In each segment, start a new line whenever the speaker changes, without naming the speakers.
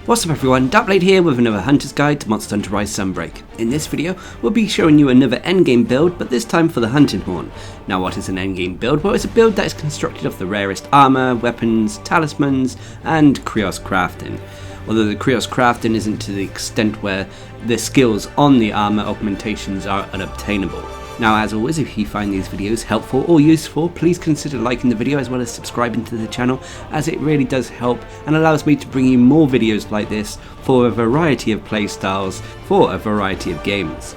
What's up everyone, Darcblade here with another Hunter's Guide to Monster Hunter Rise Sunbreak. In this video, we'll be showing you another endgame build, but this time for the Hunting Horn. Now what is an endgame build? Well, it's a build that is constructed of the rarest armor, weapons, talismans, and Qurio crafting. Although the Qurio crafting isn't to the extent where the skills on the armor augmentations are unobtainable. Now as always, if you find these videos helpful or useful, please consider liking the video as well as subscribing to the channel, as it really does help and allows me to bring you more videos like this for a variety of playstyles for a variety of games.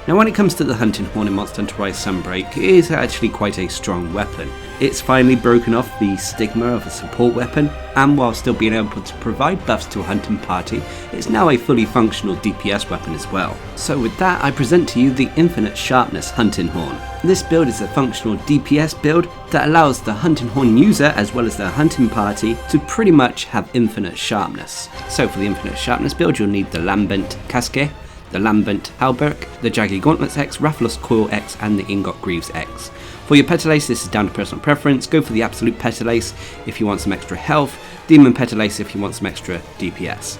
Now when it comes to the Hunting Horn in Monster Hunter Rise Sunbreak, it is actually quite a strong weapon. It's finally broken off the stigma of a support weapon, and while still being able to provide buffs to a hunting party, it's now a fully functional DPS weapon as well. So with that, I present to you the Infinite Sharpness Hunting Horn. This build is a functional DPS build that allows the Hunting Horn user as well as their hunting party to pretty much have infinite sharpness. So for the Infinite Sharpness build, you'll need the Lambent Casque, the Lambent Halberg, the Jagged Gauntlets X, Rathalos Coil X, and the Ingot Greaves X. For your Petalace, this is down to personal preference. Go for the Absolute Petalace if you want some extra health, Demon Petalace if you want some extra DPS.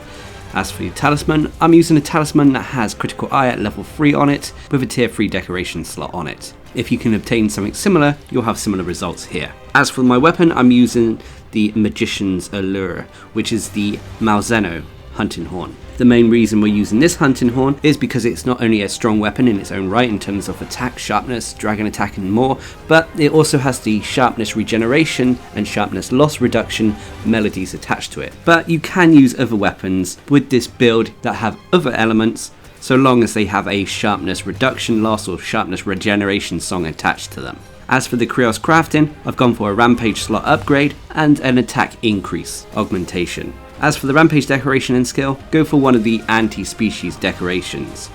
As for your Talisman, I'm using a Talisman that has Critical Eye at level 3 on it, with a tier 3 decoration slot on it. If you can obtain something similar, you'll have similar results here. As for my weapon, I'm using the Magician's Allure, which is the Malzeno Hunting Horn. The main reason we're using this Hunting Horn is because it's not only a strong weapon in its own right in terms of attack, sharpness, dragon attack and more, but it also has the sharpness regeneration and sharpness loss reduction melodies attached to it. But you can use other weapons with this build that have other elements, so long as they have a sharpness reduction loss or sharpness regeneration song attached to them. As for the Qurio crafting, I've gone for a rampage slot upgrade and an attack increase augmentation. As for the rampage decoration and skill, go for one of the anti-species decorations.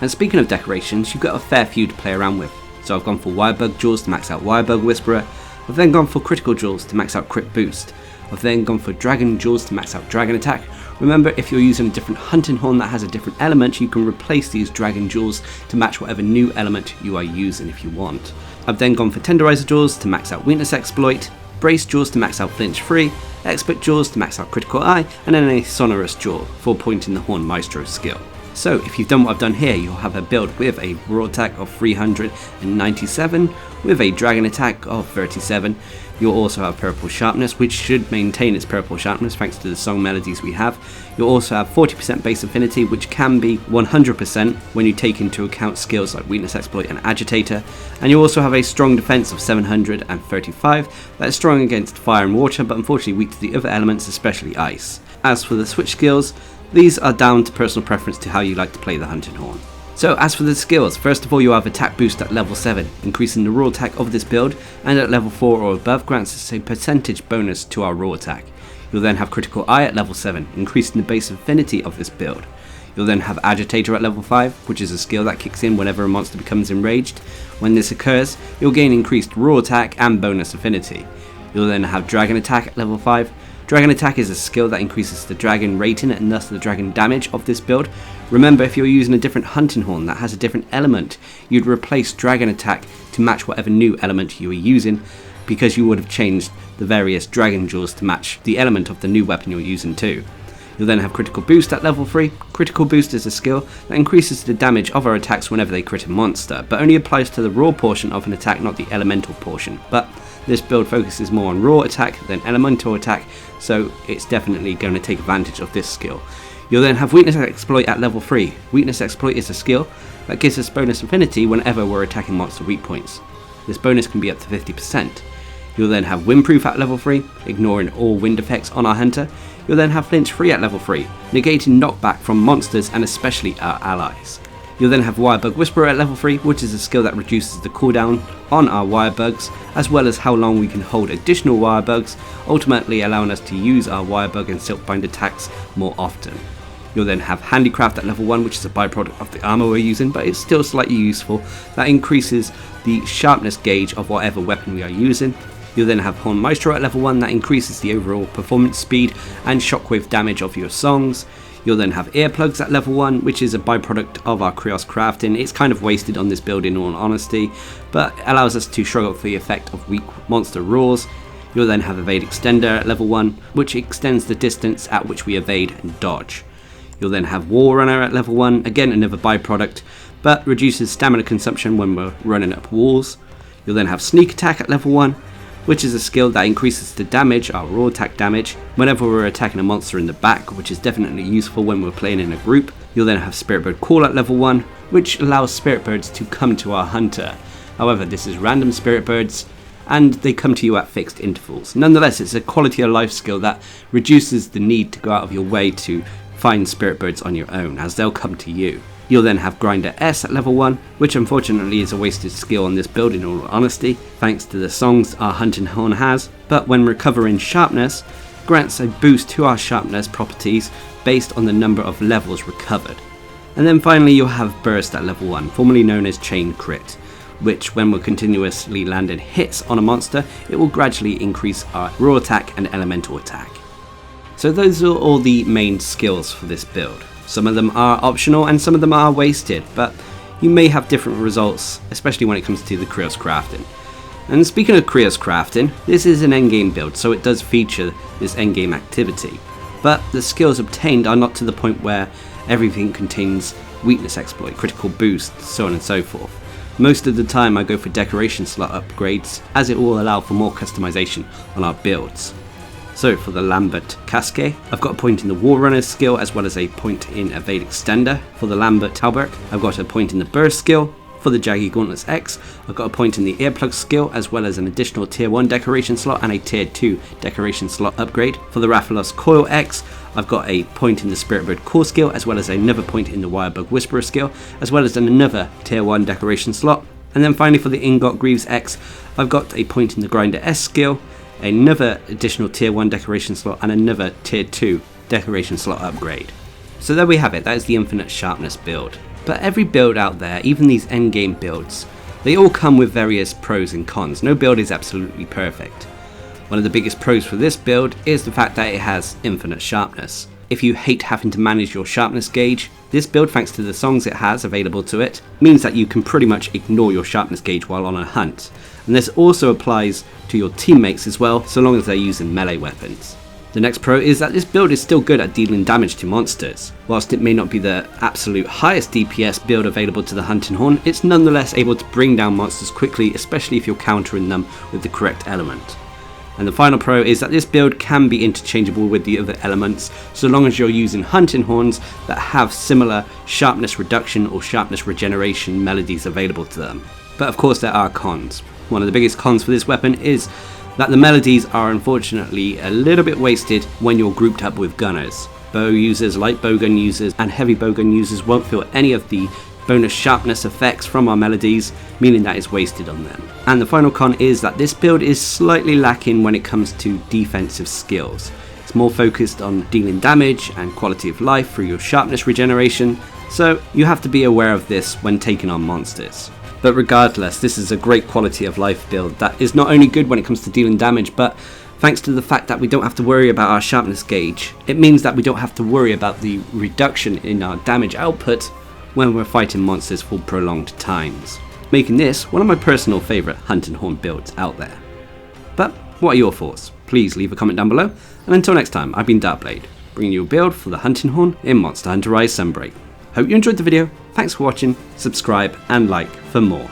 And speaking of decorations, you've got a fair few to play around with. So I've gone for Wirebug Jaws to max out Wirebug Whisperer, I've then gone for Critical Jaws to max out Crit Boost, I've then gone for Dragon Jaws to max out Dragon Attack. Remember, if you're using a different Hunting Horn that has a different element, you can replace these Dragon Jaws to match whatever new element you are using if you want. I've then gone for Tenderizer Jaws to max out Weakness Exploit, Brace Jaws to max out Flinch Free, Expert Jaws to max out Critical Eye, and then a Sonorous Jaw for pointing the Horn Maestro skill. So if you've done what I've done here, you'll have a build with a raw attack of 397, with a dragon attack of 37. You'll also have purple sharpness, which should maintain its purple sharpness thanks to the song melodies we have. You'll also have 40% base affinity, which can be 100% when you take into account skills like Weakness Exploit and Agitator. And you'll also have a strong defense of 735 that is strong against fire and water, but unfortunately weak to the other elements, especially ice. As for the switch skills, these are down to personal preference to how you like to play the Hunting Horn. So as for the skills, first of all you have attack boost at level 7, increasing the raw attack of this build, and at level 4 or above grants us a percentage bonus to our raw attack. You'll then have Critical Eye at level 7, increasing the base affinity of this build. You'll then have Agitator at level 5, which is a skill that kicks in whenever a monster becomes enraged. When this occurs, you'll gain increased raw attack and bonus affinity. You'll then have Dragon Attack at level 5. Dragon Attack is a skill that increases the dragon rating and thus the dragon damage of this build. Remember, if you're using a different Hunting Horn that has a different element, you'd replace Dragon Attack to match whatever new element you were using, because you would have changed the various Dragon Jaws to match the element of the new weapon you're using too. You'll then have Critical Boost at level 3. Critical Boost is a skill that increases the damage of our attacks whenever they crit a monster, but only applies to the raw portion of an attack, not the elemental portion. But this build focuses more on raw attack than elemental attack, so it's definitely going to take advantage of this skill. You'll then have Weakness Exploit at level 3. Weakness Exploit is a skill that gives us bonus affinity whenever we're attacking monster weak points. This bonus can be up to 50%. You'll then have Windproof at level 3, ignoring all wind effects on our hunter. You'll then have Flinch Free at level 3, negating knockback from monsters and especially our allies. You'll then have Wirebug Whisperer at level 3, which is a skill that reduces the cooldown on our Wirebugs, as well as how long we can hold additional Wirebugs, ultimately allowing us to use our Wirebug and Silkbind attacks more often. You'll then have Handicraft at level 1, which is a byproduct of the armor we're using, but it's still slightly useful. That increases the sharpness gauge of whatever weapon we are using. You'll then have Horn Maestro at level 1, that increases the overall performance speed and shockwave damage of your songs. You'll then have Earplugs at level 1, which is a byproduct of our Qurio crafting. It's kind of wasted on this build in all honesty, but allows us to shrug off the effect of weak monster roars. You'll then have Evade Extender at level 1, which extends the distance at which we evade and dodge. You'll then have Wall Runner at level 1, again another byproduct, but reduces stamina consumption when we're running up walls. You'll then have Sneak Attack at level 1, which is a skill that increases the damage, our raw attack damage, whenever we're attacking a monster in the back, which is definitely useful when we're playing in a group. You'll then have Spirit Bird Call at level 1, which allows Spirit Birds to come to our hunter. However, this is random Spirit Birds, and they come to you at fixed intervals. Nonetheless, it's a quality of life skill that reduces the need to go out of your way to find Spirit Birds on your own, as they'll come to you. You'll then have Grinder S at level 1, which unfortunately is a wasted skill on this build in all honesty, thanks to the songs our Hunting Horn has, but when recovering Sharpness, grants a boost to our Sharpness properties based on the number of levels recovered. And then finally you'll have Burst at level 1, formerly known as Chain Crit, which when we're continuously landing hits on a monster, it will gradually increase our raw attack and elemental attack. So those are all the main skills for this build. Some of them are optional and some of them are wasted, but you may have different results, especially when it comes to the Qurio crafting. And speaking of Qurio crafting, this is an endgame build, so it does feature this endgame activity. But the skills obtained are not to the point where everything contains weakness exploit, critical boost, so on and so forth. Most of the time I go for decoration slot upgrades, as it will allow for more customization on our builds. So for the Lambert Casque, I've got a point in the Wall Runner skill as well as a point in Evade Extender. For the Lambert Talberg, I've got a point in the Burst skill. For the Jaggy Gauntlets X, I've got a point in the Earplug skill as well as an additional tier 1 decoration slot and a tier 2 decoration slot upgrade. For the Rathalos Coil X, I've got a point in the Spirit Bird Core skill as well as another point in the Wirebug Whisperer skill as well as another tier 1 decoration slot. And then finally for the Ingot Greaves X, I've got a point in the Grinder S skill, another additional tier 1 decoration slot and another tier 2 decoration slot upgrade. So there we have it, that is the Infinite Sharpness build. But every build out there, even these endgame builds, they all come with various pros and cons. No build is absolutely perfect. One of the biggest pros for this build is the fact that it has infinite sharpness. If you hate having to manage your sharpness gauge, this build, thanks to the songs it has available to it, means that you can pretty much ignore your sharpness gauge while on a hunt. And this also applies to your teammates as well, so long as they're using melee weapons. The next pro is that this build is still good at dealing damage to monsters. Whilst it may not be the absolute highest DPS build available to the Hunting Horn, it's nonetheless able to bring down monsters quickly, especially if you're countering them with the correct element. And the final pro is that this build can be interchangeable with the other elements, so long as you're using Hunting Horns that have similar sharpness reduction or sharpness regeneration melodies available to them. But of course there are cons. One of the biggest cons for this weapon is that the melodies are unfortunately a little bit wasted when you're grouped up with gunners. Bow users, light bowgun users and heavy bowgun users won't feel any of the bonus sharpness effects from our melodies, meaning that it's wasted on them. And the final con is that this build is slightly lacking when it comes to defensive skills. It's more focused on dealing damage and quality of life through your sharpness regeneration, so you have to be aware of this when taking on monsters. But regardless, this is a great quality of life build that is not only good when it comes to dealing damage, but thanks to the fact that we don't have to worry about our sharpness gauge, it means that we don't have to worry about the reduction in our damage output when we're fighting monsters for prolonged times, making this one of my personal favourite Hunting Horn builds out there. But what are your thoughts? Please leave a comment down below, and until next time, I've been Darcblade, bringing you a build for the Hunting Horn in Monster Hunter Rise Sunbreak. Hope you enjoyed the video, thanks for watching, subscribe and like for more.